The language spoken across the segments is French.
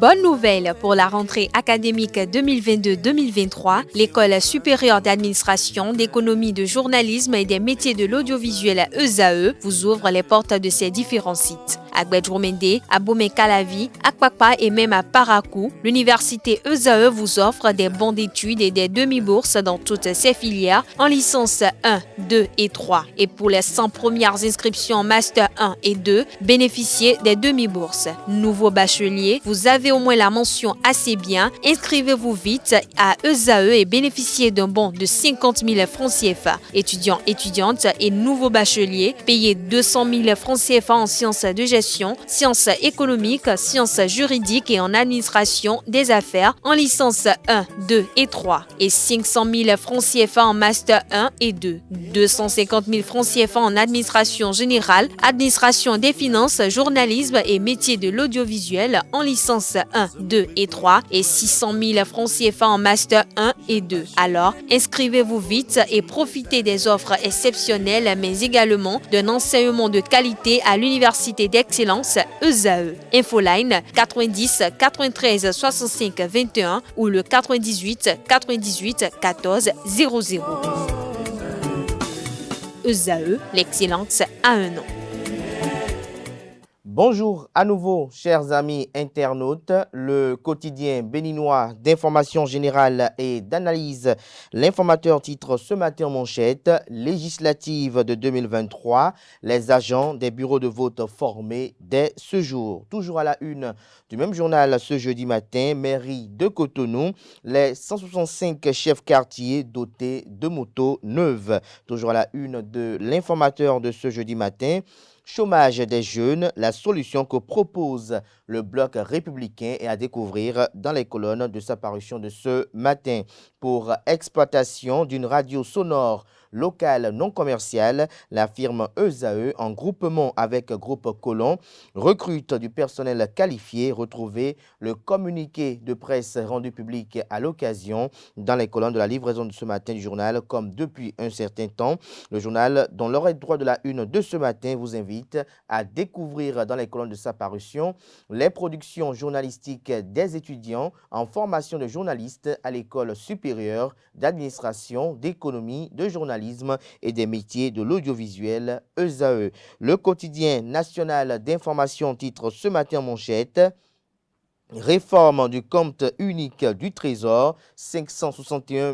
Bonne nouvelle pour la rentrée académique 2022-2023, l'École supérieure d'administration, d'économie, de journalisme et des métiers de l'audiovisuel ESAE vous ouvre les portes de ses différents sites. À Gbedjomende, à Bomé-Calavi, à Kpakpa et même à Parakou, l'université ESAE vous offre des bons d'études et des demi-bourses dans toutes ses filières en licence 1, 2 et 3. Et pour les 100 premières inscriptions en master 1 et 2, bénéficiez des demi-bourses. Nouveau bachelier, vous avez au moins la mention assez bien. Inscrivez-vous vite à ESAE et bénéficiez d'un bon de 50 000 francs CFA. Étudiants, étudiantes et nouveaux bacheliers, payez 200 000 francs CFA en sciences de gestion, sciences économiques, sciences juridiques et en administration des affaires en licence 1, 2 et 3 et 500 000 francs CFA en master 1 et 2, 250 000 francs CFA en administration générale, administration des finances, journalisme et métiers de l'audiovisuel en licence 1, 2 et 3 et 600 000 francs CFA en master 1 et 2. Alors, inscrivez-vous vite et profitez des offres exceptionnelles mais également d'un enseignement de qualité à l'université d'excellence ESAE. Infoline 90 93 65 21 ou le 98 98 14 00. ESAE, l'excellence à un nom. Bonjour à nouveau, chers amis internautes. Le quotidien béninois d'information générale et d'analyse, l'informateur titre ce matin en manchette, législative de 2023, les agents des bureaux de vote formés dès ce jour. Toujours à la une du même journal ce jeudi matin, mairie de Cotonou, les 165 chefs quartiers dotés de motos neuves. Toujours à la une de l'informateur de ce jeudi matin, chômage des jeunes, la solution que propose le bloc républicain est à découvrir dans les colonnes de sa parution de ce matin. Pour exploitation d'une radio sonore locale non commerciale, la firme ESAE, en groupement avec Groupe Colon, recrute du personnel qualifié. Retrouvez le communiqué de presse rendu public à l'occasion dans les colonnes de la livraison de ce matin du journal, comme depuis un certain temps. Le journal, dont l'oreille droite de la une de ce matin, vous invite à découvrir dans les colonnes de sa parution les productions journalistiques des étudiants en formation de journalistes à l'école supérieure d'administration, d'économie, de journalisme et des métiers de l'audiovisuel ESAE. Le quotidien national d'information titre ce matin en manchette: réforme du compte unique du Trésor, 561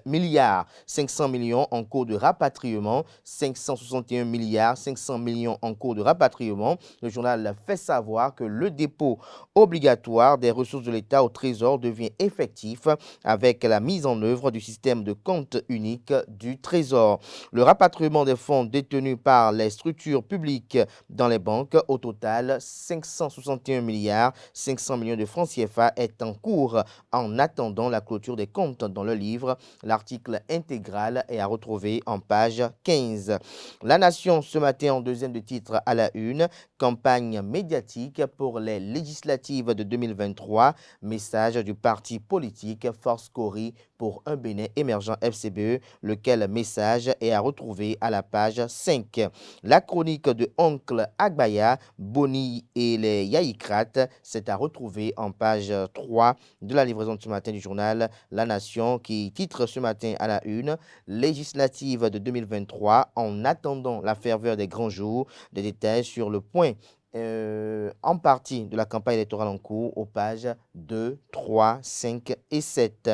milliards 500 millions en cours de rapatriement, 561 milliards 500 millions en cours de rapatriement. Le journal fait savoir que le dépôt obligatoire des ressources de l'État au Trésor devient effectif avec la mise en œuvre du système de compte unique du Trésor. Le rapatriement des fonds détenus par les structures publiques dans les banques, au total 561 milliards 500 millions de francs CFA, est en cours en attendant la clôture des comptes dans le livre. L'article intégral est à retrouver en page 15. La Nation ce matin en deuxième de titre à la une, campagne médiatique pour les législatives de 2023, message du parti politique Force Cori pour un Bénin émergent FCBE, lequel message est à retrouver à la page 5. La chronique de Oncle Agbaya, Boni et les Yaïkrates, c'est à retrouver en page 3 de la livraison de ce matin du journal La Nation, qui titre ce matin à la une, législative de 2023, en attendant la ferveur des grands jours. Des détails sur le point en partie de la campagne électorale en cours aux pages 2, 3, 5 et 7.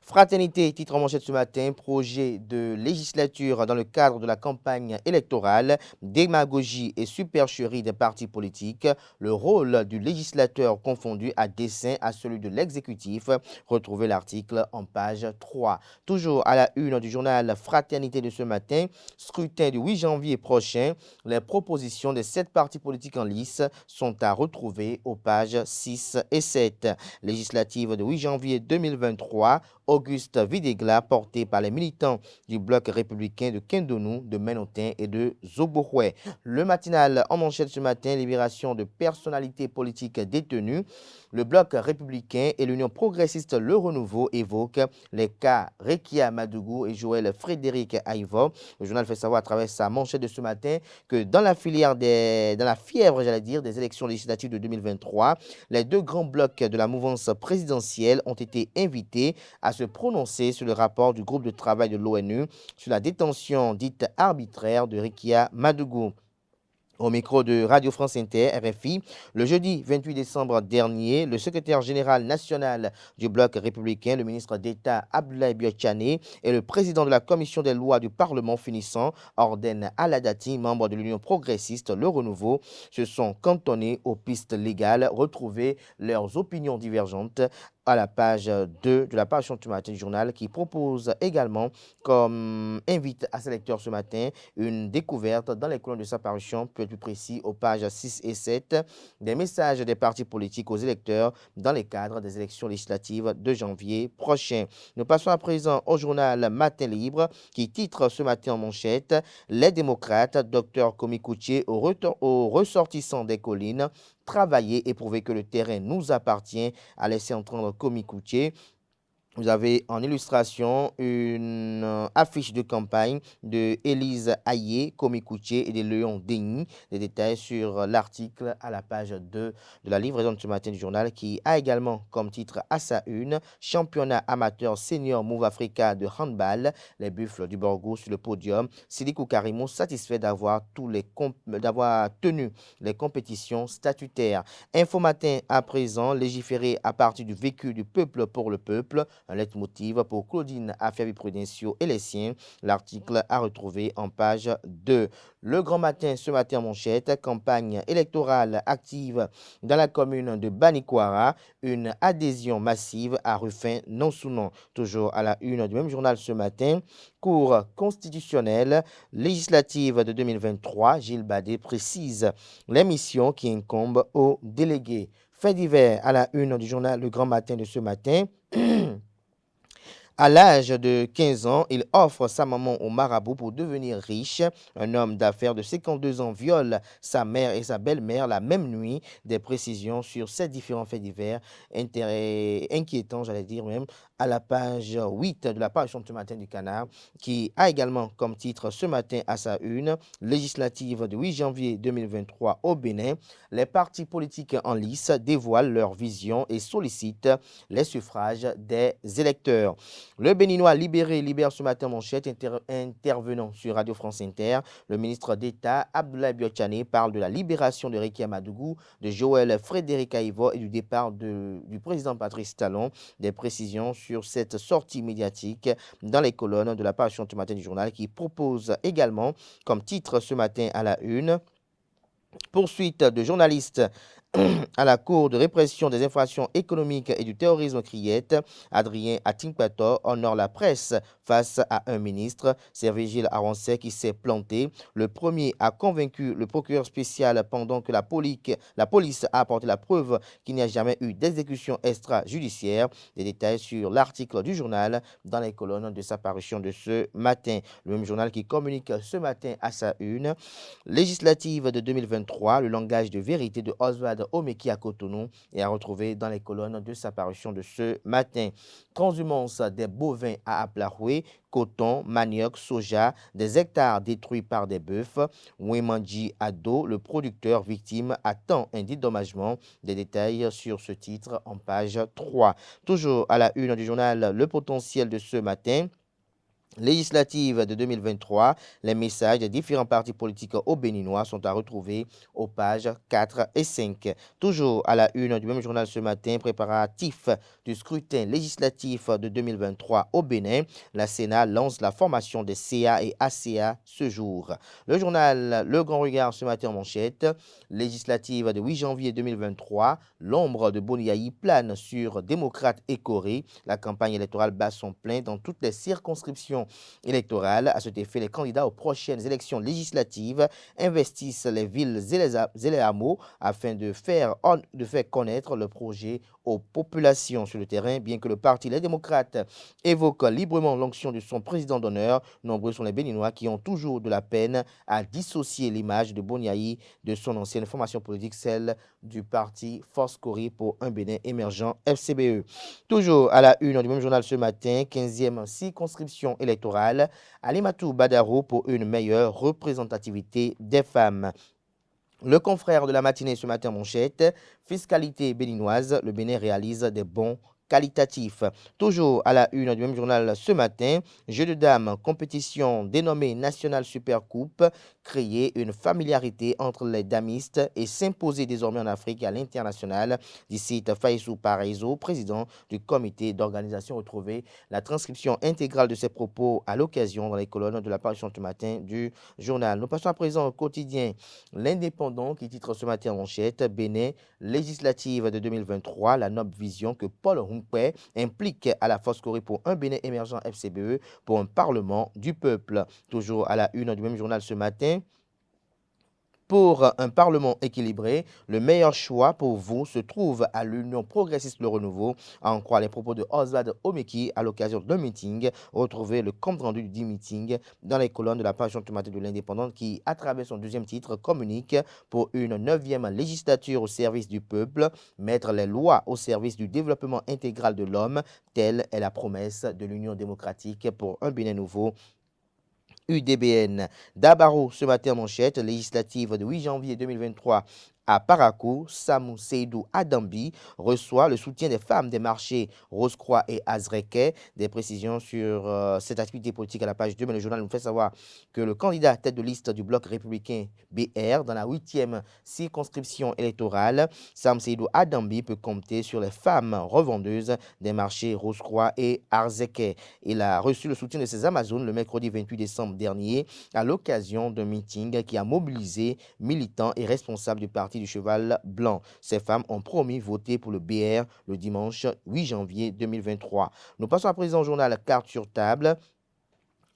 Fraternité, titre en manchette ce matin, projet de législature dans le cadre de la campagne électorale, démagogie et supercherie des partis politiques, le rôle du législateur confondu à dessein à celui de l'exécutif. Retrouvez l'article en page 3. Toujours à la une du journal Fraternité de ce matin, scrutin du 8 janvier prochain, les propositions des 7 partis politiques en lice sont à retrouver aux pages 6 et 7. Législative de 8 janvier 2023, Auguste Videgla, porté par les militants du bloc républicain de Kindonou, de Menotin et de Zobohoué. Le matinal en manchette ce matin, libération de personnalités politiques détenues. Le bloc républicain et l'Union progressiste Le Renouveau évoquent les cas Rekia Madougou et Joël Frédéric Aïvo. Le journal fait savoir à travers sa manchette de ce matin que dans la fièvre, des élections législatives de 2023, les deux grands blocs de la mouvance présidentielle ont été invités à se prononcer sur le rapport du groupe de travail de l'ONU sur la détention dite arbitraire de Rekia Madougou. Au micro de Radio France Inter, RFI, le jeudi 28 décembre dernier, le secrétaire général national du bloc républicain, le ministre d'État Abdoulaye Biotchane et le président de la commission des lois du Parlement finissant, Orden Aladati, membre de l'Union progressiste Le Renouveau, se sont cantonnés aux pistes légales, retrouver leurs opinions divergentes à la page 2 de la page du matin du journal qui propose également comme invite à ses lecteurs ce matin une découverte dans les colonnes de sa parution, plus précis aux pages 6 et 7, des messages des partis politiques aux électeurs dans le cadre des élections législatives de janvier prochain. Nous passons à présent au journal Matin Libre qui titre ce matin en manchette « Les démocrates, Dr Komi Koutié aux ressortissants des collines, travailler et prouver que le terrain nous appartient », a laissé entendre Komi Koutié. Vous avez en illustration une affiche de campagne de Élise Aye, Komi Koutié et de Léon Denis. Des détails sur l'article à la page 2 de la livraison de ce matin du journal qui a également comme titre à sa une « Championnat amateur senior Move Africa de handball, les Buffles du Borgo sur le podium. Silikou Karimou satisfait d'avoir tenu les compétitions statutaires. » Info Matin à présent, légiférer à partir du vécu du peuple pour le peuple. Un leitmotiv pour Claudine Affaires-Prudencio et les siens. L'article à retrouver en page 2. Le Grand Matin, ce matin en manchette, campagne électorale active dans la commune de Banikwara. Une adhésion massive à Rufin non-sous-nom. Toujours à la une du même journal ce matin. Cour constitutionnelle législative de 2023. Gilles Badé précise les missions qui incombent aux délégués. Fait divers à la une du journal Le Grand Matin de ce matin. À l'âge de 15 ans, il offre sa maman au marabout pour devenir riche. Un homme d'affaires de 52 ans viole sa mère et sa belle-mère la même nuit. Des précisions sur ces différents faits divers inquiétants, j'allais dire même, à la page 8 de la page ce matin du Canard, qui a également comme titre ce matin à sa une, législative du 8 janvier 2023 au Bénin. Les partis politiques en lice dévoilent leur vision et sollicitent les suffrages des électeurs. Le Béninois libère ce matin manchette intervenant sur Radio France Inter. Le ministre d'État Abdoulaye Biotchane parle de la libération de Rekia Madougou, de Joël Frédéric Aïvo et du départ du président Patrice Talon. Des précisions sur cette sortie médiatique dans les colonnes de la page ce matin du journal qui propose également comme titre ce matin à la une poursuite de journalistes à la Cour de répression des infractions économiques et du terrorisme criette. Adrien Atingpato honore la presse face à un ministre, Servégile Arancet, qui s'est planté. Le premier a convaincu le procureur spécial pendant que la police a apporté la preuve qu'il n'y a jamais eu d'exécution extrajudiciaire. Des détails sur l'article du journal dans les colonnes de sa parution de ce matin. Le même journal qui communique ce matin à sa une. Législative de 2023, le langage de vérité de Oswald Omeki à Cotonou est à retrouver dans les colonnes de sa parution de ce matin. Transhumance des bovins à Aplaroué, coton, manioc, soja, des hectares détruits par des bœufs. Wemandji Ado, le producteur victime, attend un dédommagement. Des détails sur ce titre en page 3. Toujours à la une du journal Le Potentiel de ce matin. Législative de 2023, les messages des différents partis politiques au Béninois sont à retrouver aux pages 4 et 5. Toujours à la une du même journal ce matin, préparatif du scrutin législatif de 2023 au Bénin, la Sénat lance la formation des CA et ACA ce jour. Le journal Le Grand Regard ce matin en manchette, législative de 8 janvier 2023, l'ombre de Boniaï plane sur démocrates et Corée. La campagne électorale bat son plein dans toutes les circonscriptions compétition électorale. À cet effet, les candidats aux prochaines élections législatives investissent les villes et les hameaux afin de faire connaître le projet aux populations sur le terrain. Bien que le parti Les Démocrates évoque librement l'onction de son président d'honneur, nombreux sont les Béninois qui ont toujours de la peine à dissocier l'image de Boniaï de son ancienne formation politique, celle du parti Force Cori pour un Bénin émergent FCBE. Toujours à la une du même journal ce matin, 15e circonscription électorale, Alimatou Badaro pour une meilleure représentativité des femmes. Le confrère de la matinée ce matin, manchette, fiscalité béninoise, le Bénin réalise des bons qualitatifs. Toujours à la une du même journal ce matin, jeu de dames, compétition dénommée National Super Coupe, créer une familiarité entre les damistes et s'imposer désormais en Afrique et à l'international. D'ici Faïsou Paraiso, président du comité d'organisation, retrouvé la transcription intégrale de ses propos à l'occasion dans les colonnes de la parution ce matin du journal. Nous passons à présent au quotidien L'Indépendant qui titre ce matin en manchette Bénin législative de 2023, la noble vision que Paul Hunkwe implique à la Force Cori pour un Bénin émergent FCBE pour un Parlement du peuple. Toujours à la une du même journal ce matin, pour un Parlement équilibré, le meilleur choix pour vous se trouve à l'Union progressiste Le Renouveau, à en croire les propos de Oswald Omeki à l'occasion d'un meeting. Retrouvez le compte rendu du meeting dans les colonnes de la page automatique de l'Indépendant qui, à travers son deuxième titre, communique pour une 9e législature au service du peuple, mettre les lois au service du développement intégral de l'homme, telle est la promesse de l'Union démocratique pour un Bénin nouveau. UDBN. Dabaro, ce matin, manchette, législative de 8 janvier 2023 à Parakou, Samou Seydou Adambi reçoit le soutien des femmes des marchés Rose-Croix et Azreke. Des précisions sur cette activité politique à la page 2, mais le journal nous fait savoir que le candidat tête de liste du bloc républicain BR dans la 8e circonscription électorale, Sam Seydou Adambi peut compter sur les femmes revendeuses des marchés Rose-Croix et Azreke. Il a reçu le soutien de ses Amazones le mercredi 28 décembre dernier à l'occasion d'un meeting qui a mobilisé militants et responsables du parti du cheval blanc. Ces femmes ont promis voter pour le BR le dimanche 8 janvier 2023. Nous passons à présent au journal Carte sur table.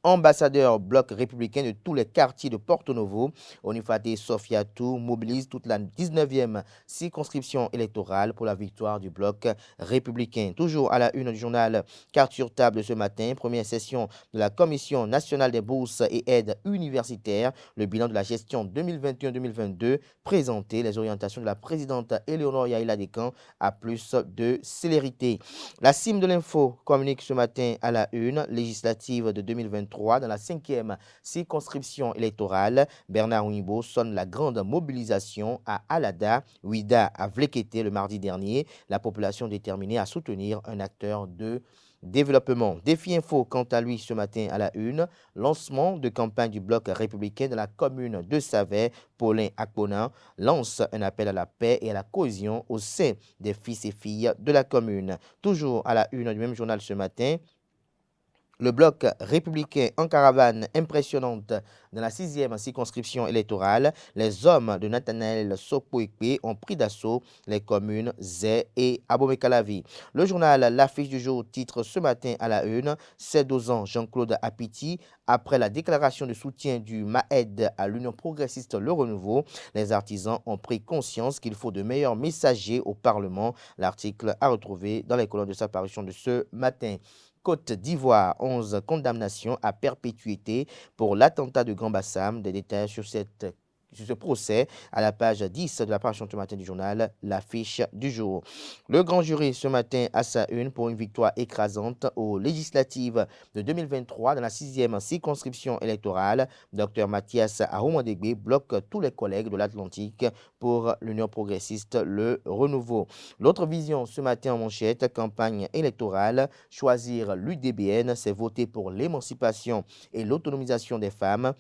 Ambassadeur bloc républicain de tous les quartiers de Porto Novo, Onifate Sofiatou mobilise toute la 19e circonscription électorale pour la victoire du bloc républicain. Toujours à la une du journal Carte sur table ce matin, première session de la Commission nationale des bourses et aides universitaires, le bilan de la gestion 2021-2022, présenter les orientations de la présidente Éléonore Yaïla Descamps à plus de célérité. La cime de l'info communique ce matin à la une législative de 2023 dans la 5e circonscription électorale. Bernard Ouimbo sonne la grande mobilisation à Alada, Ouida à Vlekete le mardi dernier. La population déterminée à soutenir un acteur de développement. Défi Info, quant à lui, ce matin à la une, lancement de campagne du bloc républicain dans la commune de Savais. Paulin Akpona lance un appel à la paix et à la cohésion au sein des fils et filles de la commune. Toujours à la une du même journal ce matin, le bloc républicain en caravane impressionnante dans la 6e circonscription électorale. Les hommes de Nathanaël Sokpoekpe ont pris d'assaut les communes Zé et Abomey-Calavi. Le journal L'Affiche du jour titre ce matin à la une, c'est 2 ans Jean-Claude Apiti. Après la déclaration de soutien du MAED à l'Union progressiste Le Renouveau, les artisans ont pris conscience qu'il faut de meilleurs messagers au Parlement. L'article à retrouver dans les colonnes de sa parution de ce matin. Côte d'Ivoire, 11 condamnations à perpétuité pour l'attentat de Grand Bassam. Des détails sur ce procès à la page 10 de la page ce matin du journal L'Affiche du jour. Le grand jury ce matin à sa une pour une victoire écrasante aux législatives de 2023 dans la 6e circonscription électorale. Dr Mathias Aroumandegbe bloque tous les collègues de l'Atlantique pour l'Union progressiste Le Renouveau. L'autre vision ce matin en manchette, campagne électorale, choisir l'UDBN, c'est voter pour l'émancipation et l'autonomisation des femmes.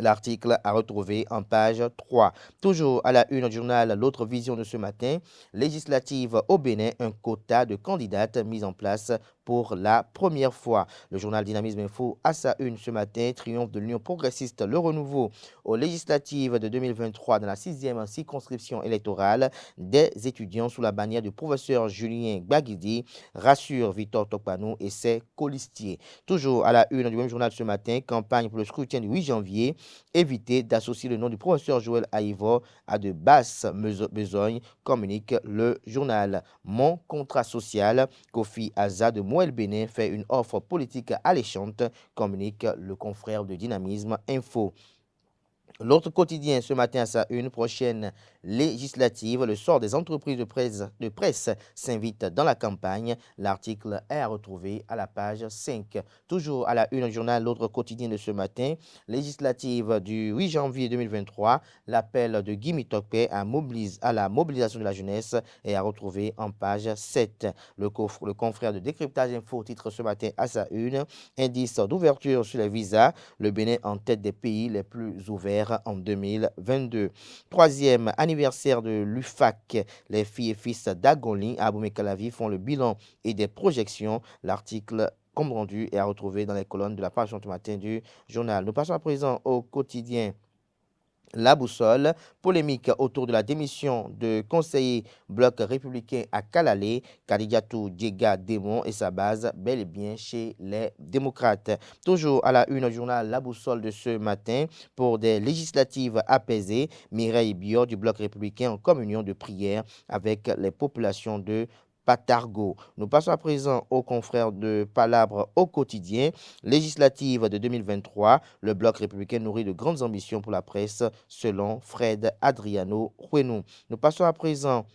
L'article à retrouver en page 3. Toujours à la une du journal L'autre vision de ce matin, législative au Bénin, un quota de candidates mis en place pour la première fois. Le journal Dynamisme Info à sa une ce matin, triomphe de l'Union progressiste, le renouveau aux législatives de 2023 dans la 6e circonscription électorale des étudiants sous la bannière du professeur Julien Gbagidi, rassure Victor Tokpanou et ses colistiers. Toujours à la une du même journal ce matin, campagne pour le scrutin du 8 janvier, éviter d'associer le nom du professeur Joël Aïvo à de basses besognes, communique le journal. Mon contrat social, Kofi Aza de Moël Bénin fait une offre politique alléchante, communique le confrère de Dynamisme Info. L'autre quotidien ce matin à sa une, prochaine législative, le sort des entreprises de presse s'invite dans la campagne. L'article est à retrouver à la page 5. Toujours à la une du journal, l'autre quotidien de ce matin, législative du 8 janvier 2023, l'appel de Guy Mitokpe à la mobilisation de la jeunesse est à retrouver en page 7. Le confrère de Décryptage Info titre ce matin à sa une, indice d'ouverture sur les visas, le Bénin en tête des pays les plus ouverts en 2022. Troisième anniversaire de l'UFAC. Les filles et fils d'Agoli à Aboumé-Calavi font le bilan et des projections. L'article comme rendu est à retrouver dans les colonnes de la page ce matin du journal. Nous passons à présent au quotidien La Boussole, polémique autour de la démission de conseiller bloc républicain à Kalalé, Kadidiatou Diega Démon et sa base bel et bien chez les démocrates. Toujours à la une du journal La Boussole de ce matin, pour des législatives apaisées, Mireille Biot du bloc républicain en communion de prière avec les populations de Patargo. Nous passons à présent aux confrères de Palabre au quotidien. Législative de 2023, le bloc républicain nourrit de grandes ambitions pour la presse, selon Fred Adriano Huenou. Nous passons à présent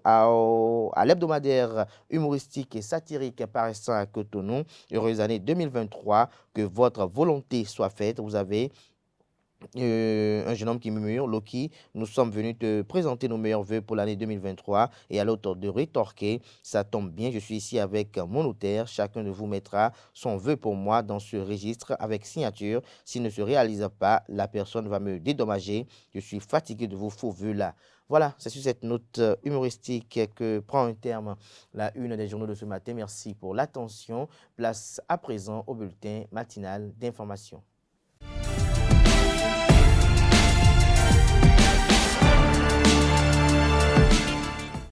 à l'hebdomadaire humoristique et satirique paraissant à Cotonou. Heureuse année 2023, que votre volonté soit faite. Vous avez un jeune homme qui murmure, Loki, nous sommes venus te présenter nos meilleurs vœux pour l'année 2023 et à l'autre de rétorquer, ça tombe bien, je suis ici avec mon notaire, chacun de vous mettra son vœu pour moi dans ce registre avec signature. S'il ne se réalise pas, la personne va me dédommager. Je suis fatigué de vos faux vœux là. Voilà, c'est sur cette note humoristique que prend un terme la une des journaux de ce matin. Merci pour l'attention. Place à présent au bulletin matinal d'information.